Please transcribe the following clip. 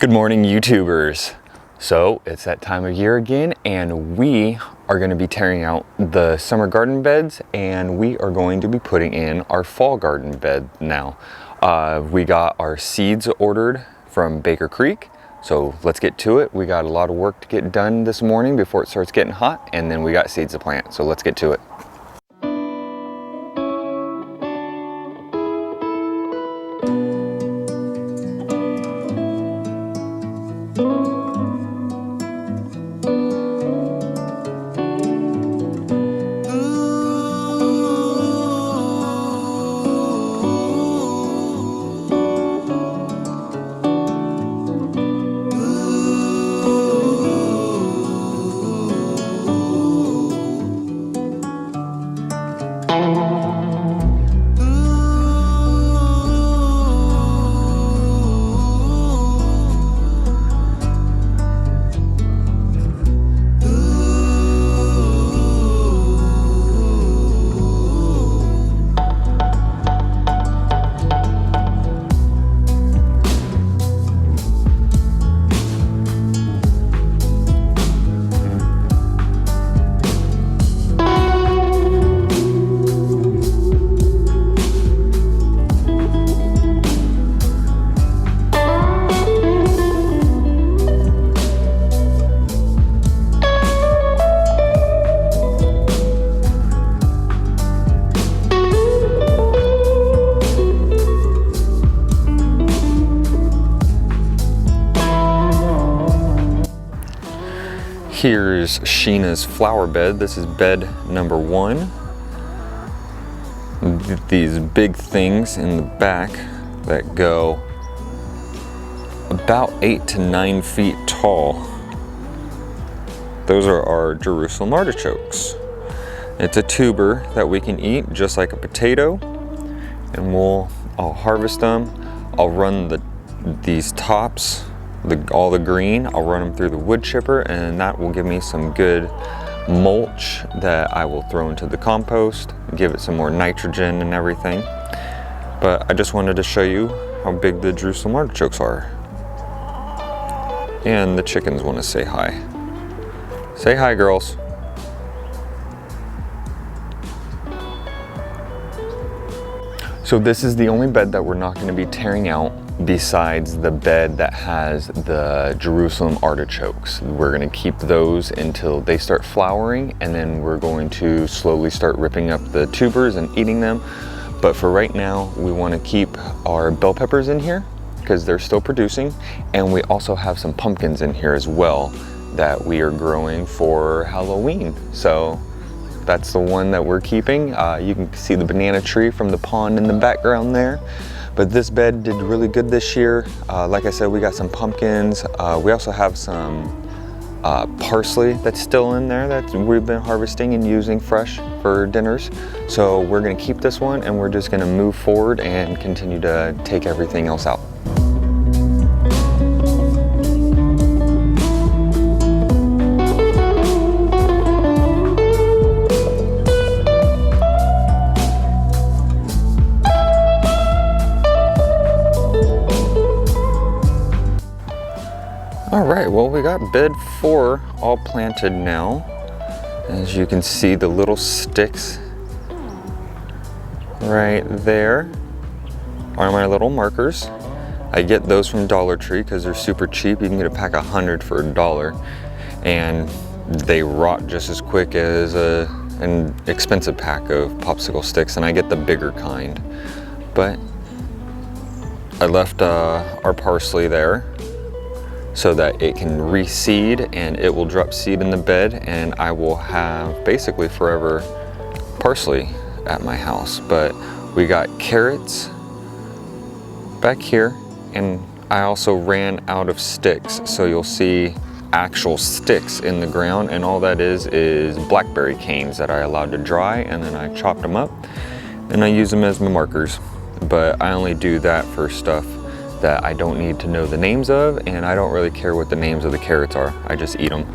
Good morning, YouTubers. So it's that time of year again, and we are going to be tearing out the summer garden beds, and we are going to be putting in our fall garden bed now. We got our seeds ordered from Baker Creek, so let's get to it. We got a lot of work to get done this morning before it starts getting hot, and then we got seeds to plant, so let's get to it. Here's Sheena's flower bed. This is bed number 1. These big things in the back that go about 8 to 9 feet tall. Those are our Jerusalem artichokes. It's a tuber that we can eat just like a potato, and I'll harvest them. I'll run these tops, all the green, I'll run them through the wood chipper, and that will give me some good mulch that I will throw into the compost, give it some more nitrogen and everything. But I just wanted to show you how big the Jerusalem artichokes are. And the chickens want to say hi. Say hi, girls. So this is the only bed that we're not going to be tearing out besides the bed that has the Jerusalem artichokes. We're going to keep those until they start flowering, and then we're going to slowly start ripping up the tubers and eating them. But for right now, we want to keep our bell peppers in here because they're still producing, and we also have some pumpkins in here as well that we are growing for Halloween. So that's the one that we're keeping. You can see the banana tree from the pond in the background there. But this bed did really good this year. Like I said, we got some pumpkins. We also have some parsley that's still in there that we've been harvesting and using fresh for dinners. So we're gonna keep this one, and we're just gonna move forward and continue to take everything else out. All right, well, we got bed 4 all planted now. As you can see, the little sticks right there are my little markers. I get those from Dollar Tree because they're super cheap. You can get a pack of 100 for $1, and they rot just as quick as an expensive pack of popsicle sticks, and I get the bigger kind. But I left our parsley there so that it can reseed, and it will drop seed in the bed, and I will have basically forever parsley at my house. But we got carrots back here, and I also ran out of sticks, so you'll see actual sticks in the ground, and all that is blackberry canes that I allowed to dry, and then I chopped them up and I use them as my markers. But I only do that for stuff that I don't need to know the names of, and I don't really care what the names of the carrots are. I just eat them.